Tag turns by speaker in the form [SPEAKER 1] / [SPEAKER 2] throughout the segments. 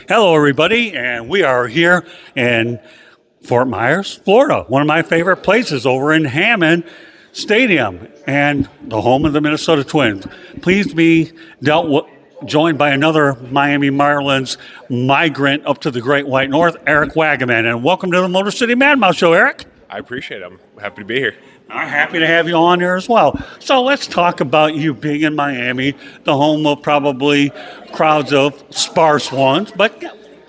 [SPEAKER 1] Hello, everybody, and we are here in Fort Myers, Florida, one of my favorite places over in Hammond Stadium and the home of the Minnesota Twins. Please be joined by another Miami Marlins migrant up to the Great White North, Eric Wagaman. And welcome to the Motor City Mad Mouse Show, Eric.
[SPEAKER 2] I appreciate it. I'm happy to be here.
[SPEAKER 1] I'm happy to have you on here as well. So let's talk about you being in Miami, the home of probably crowds of sparse ones. But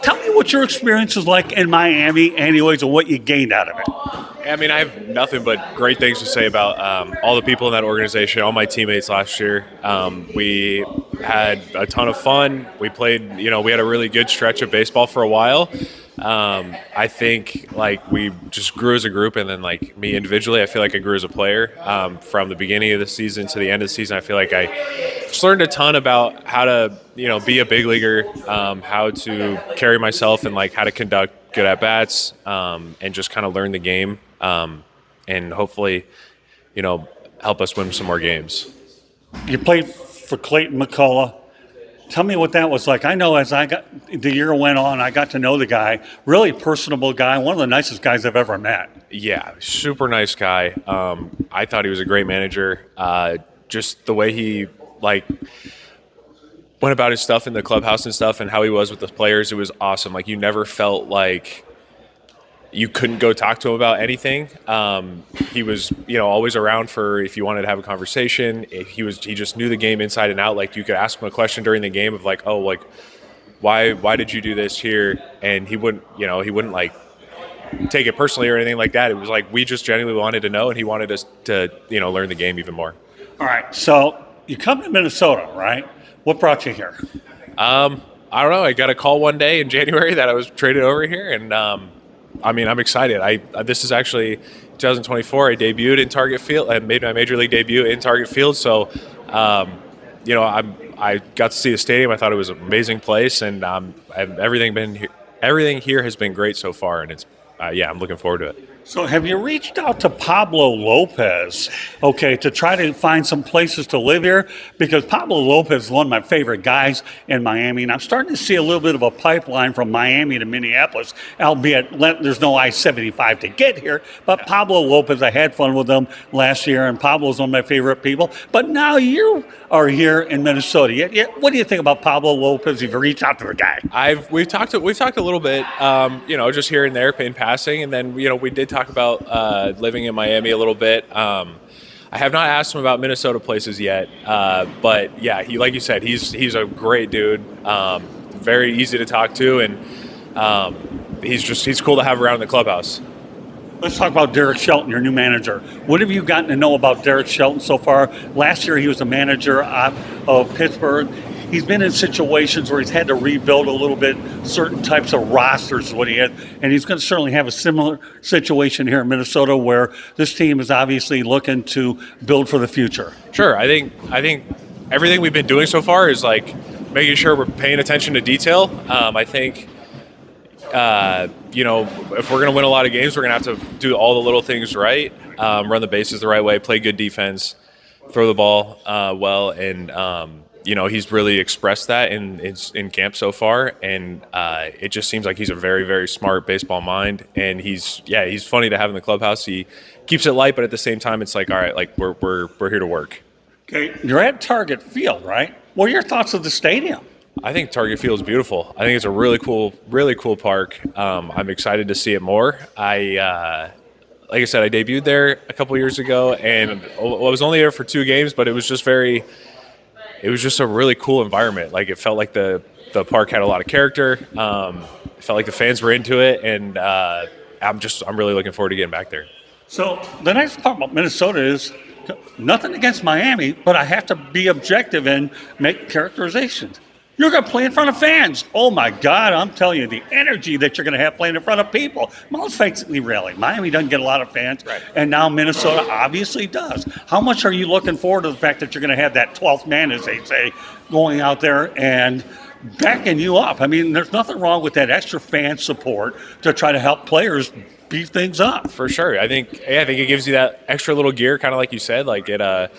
[SPEAKER 1] tell me what your experience is like in Miami, anyways, and what you gained out of it.
[SPEAKER 2] I mean, I have nothing but great things to say about all the people in that organization, all my teammates last year. We had a ton of fun. We played, we had a really good stretch of baseball for a while. I think we just grew as a group, and then me individually, I feel like I grew as a player from the beginning of the season to the end of the season. I feel like I just learned a ton about how to be a big leaguer, how to carry myself, and how to conduct good at bats, and just kind of learn the game, and hopefully help us win some more games.
[SPEAKER 1] You played for Clayton McCullough. Tell me what that was like. I know as the year went on, I got to know the guy. Really personable guy, one of the nicest guys I've ever met.
[SPEAKER 2] Yeah, super nice guy. I thought he was a great manager. Just the way he went about his stuff in the clubhouse and stuff, and how he was with the players, it was awesome. You never felt like you couldn't go talk to him about anything. He was, always around for if you wanted to have a conversation. He just knew the game inside and out. You could ask him a question during the game of why did you do this here? And he wouldn't take it personally or anything like that. It was we just genuinely wanted to know, and he wanted us to, learn the game even more.
[SPEAKER 1] All right. So you come to Minnesota, right? What brought you here?
[SPEAKER 2] I don't know. I got a call one day in January that I was traded over here, and I'm excited. This is actually 2024. I debuted in Target Field. I made my major league debut in Target Field. So, I got to see the stadium. I thought it was an amazing place, and everything here has been great so far. And I'm looking forward to it.
[SPEAKER 1] So have you reached out to Pablo Lopez, to try to find some places to live here? Because Pablo Lopez is one of my favorite guys in Miami, and I'm starting to see a little bit of a pipeline from Miami to Minneapolis, albeit there's no I-75 to get here. But Pablo Lopez, I had fun with him last year, and Pablo's one of my favorite people. But now you are here in Minnesota. What do you think about Pablo Lopez? You've reached out to the guy.
[SPEAKER 2] We've talked a little bit, just here and there in passing, and then we did talk about living in Miami a little bit. I have not asked him about Minnesota places yet, but yeah, like you said, he's a great dude, very easy to talk to, and he's cool to have around in the clubhouse.
[SPEAKER 1] Let's talk about Derek Shelton, your new manager. What have you gotten to know about Derek Shelton so far? Last year he was a manager of Pittsburgh. He's been in situations where he's had to rebuild a little bit, certain types of rosters is what he had, and he's going to certainly have a similar situation here in Minnesota where this team is obviously looking to build for the future.
[SPEAKER 2] Sure. I think everything we've been doing so far is making sure we're paying attention to detail. I think if we're going to win a lot of games, we're going to have to do all the little things right, run the bases the right way, play good defense, throw the ball well, and he's really expressed that in camp so far, and it just seems like he's a very, very smart baseball mind, and he's funny to have in the clubhouse. He keeps it light, but at the same time, it's all right, we're here to work.
[SPEAKER 1] Okay, you're at Target Field, right? What are your thoughts of the stadium?
[SPEAKER 2] I think Target Field is beautiful. I think it's a really cool park. I'm excited to see it more. Like I said, I debuted there a couple years ago, and I was only there for 2 games, but it was just a really cool environment. It felt like the park had a lot of character. It felt like the fans were into it, and I'm really looking forward to getting back there.
[SPEAKER 1] So the nice part about Minnesota is nothing against Miami, but I have to be objective and make characterizations. You're going to play in front of fans. Oh, my God, I'm telling you, the energy that you're going to have playing in front of people. Most basically, really. Miami doesn't get a lot of fans,
[SPEAKER 2] right,
[SPEAKER 1] and now Minnesota obviously does. How much are you looking forward to the fact that you're going to have that 12th man, as they say, going out there and backing you up? I mean, there's nothing wrong with that extra fan support to try to help players beef things up.
[SPEAKER 2] For sure. I think it gives you that extra little gear, kind of like you said. It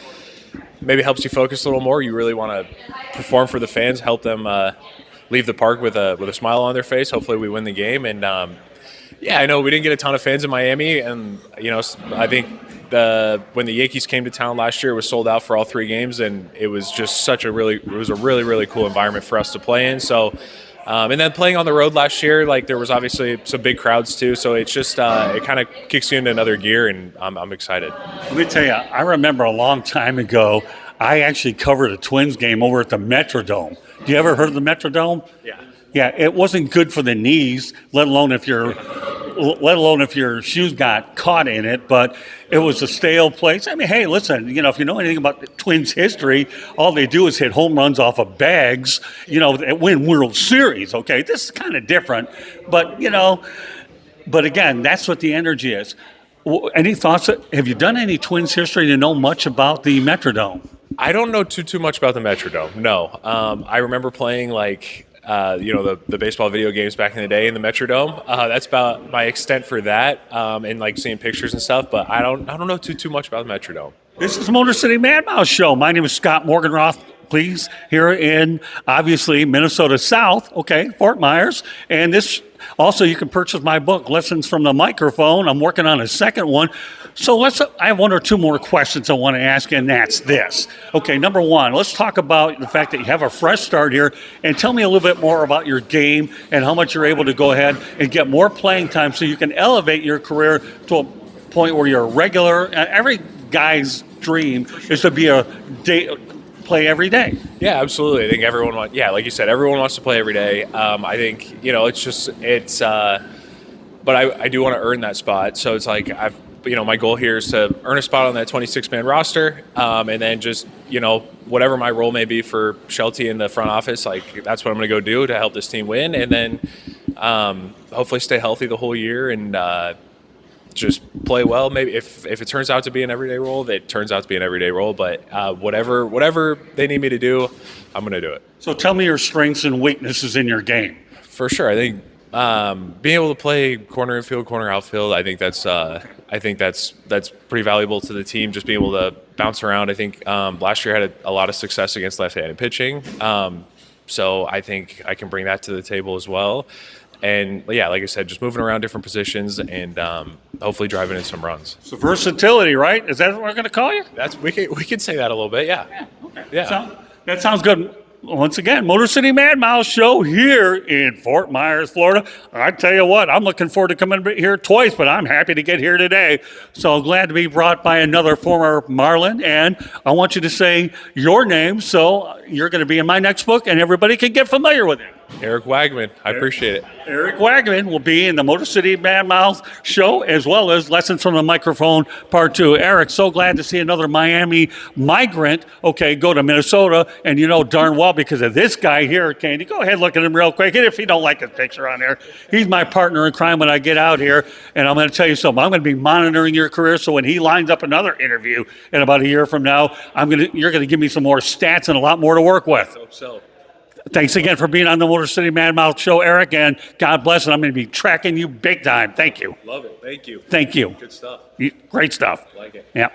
[SPEAKER 2] maybe helps you focus a little more. You really want to perform for the fans, help them leave the park with a smile on their face. Hopefully we win the game. And yeah, I know we didn't get a ton of fans in Miami, and I think when the Yankees came to town last year, it was sold out for all 3 games, and it was just it was a really, really cool environment for us to play in. So, and then playing on the road last year, like there was obviously some big crowds too. So it's just it kind of kicks you into another gear, and I'm excited.
[SPEAKER 1] Let me tell you, I remember a long time ago, I actually covered a Twins game over at the Metrodome. Do you ever heard of the Metrodome?
[SPEAKER 2] Yeah.
[SPEAKER 1] Yeah, it wasn't good for the knees, let alone if your shoes got caught in it, but it was a stale place. I mean, hey, listen, if you know anything about the Twins history, all they do is hit home runs off of bags, that win World Series, okay? This is kind of different, but again, that's what the energy is. Any thoughts? Have you done any Twins history to know much about the Metrodome?
[SPEAKER 2] I don't know too much about the Metrodome. No, I remember playing the baseball video games back in the day in the Metrodome. That's about my extent for that, and like seeing pictures and stuff. But I don't know too much about the Metrodome.
[SPEAKER 1] This is Motor City Mad Mouse Show. My name is Scott Morganroth. Please, here in obviously Minnesota South, okay, Fort Myers, and this. Also, you can purchase my book, Lessons from the Microphone. I'm working on a second one. So I have 1 or 2 more questions I want to ask, and that's this. Okay, number 1, let's talk about the fact that you have a fresh start here, and tell me a little bit more about your game and how much you're able to go ahead and get more playing time so you can elevate your career to a point where you're a regular. Every guy's dream is to be play every day.
[SPEAKER 2] Yeah, absolutely. I think everyone wants. Yeah, like you said, everyone wants to play every day. I think but I do want to earn that spot. So it's like my goal here is to earn a spot on that 26-man roster, and then just whatever my role may be for Shelty in the front office, like that's what I'm going to go do to help this team win, and then hopefully stay healthy the whole year and. Just play well. Maybe if it turns out to be an everyday role, it turns out to be an everyday role. But whatever they need me to do, I'm going to do it.
[SPEAKER 1] So tell me your strengths and weaknesses in your game.
[SPEAKER 2] For sure, I think being able to play corner infield, corner outfield, I think that's pretty valuable to the team. Just being able to bounce around. I think last year I had a lot of success against left-handed pitching, so I think I can bring that to the table as well. And yeah, like I said, just moving around different positions and hopefully driving in some runs.
[SPEAKER 1] So versatility, right? Is that what we're going to call you?
[SPEAKER 2] We could say that a little bit, yeah.
[SPEAKER 1] Yeah. Okay.
[SPEAKER 2] Yeah.
[SPEAKER 1] That sounds good. Once again, Motor City Mad Mouse Show here in Fort Myers, Florida. I tell you what, I'm looking forward to coming here twice, but I'm happy to get here today. So I'm glad to be brought by another former Marlin, and I want you to say your name, so you're going to be in my next book, and everybody can get familiar with it.
[SPEAKER 2] Eric Wagaman. I appreciate it.
[SPEAKER 1] Eric Wagaman will be in the Motor City Mad Mouth Show as well as Lessons from the Microphone Part 2. Eric, so glad to see another Miami migrant, go to Minnesota, and you know darn well because of this guy here, Candy. Go ahead, look at him real quick, and if you don't like his picture on there, he's my partner in crime when I get out here, and I'm going to tell you something. I'm going to be monitoring your career, so when he lines up another interview in about a year from now, you're going to give me some more stats and a lot more to work with.
[SPEAKER 2] Hope so.
[SPEAKER 1] Thanks again for being on the Motor City Mad Mouth Show, Eric, and God bless, and I'm going to be tracking you big time. Thank you.
[SPEAKER 2] Love it. Thank you.
[SPEAKER 1] Thank you.
[SPEAKER 2] Good stuff.
[SPEAKER 1] Great stuff.
[SPEAKER 2] Like it.
[SPEAKER 1] Yeah.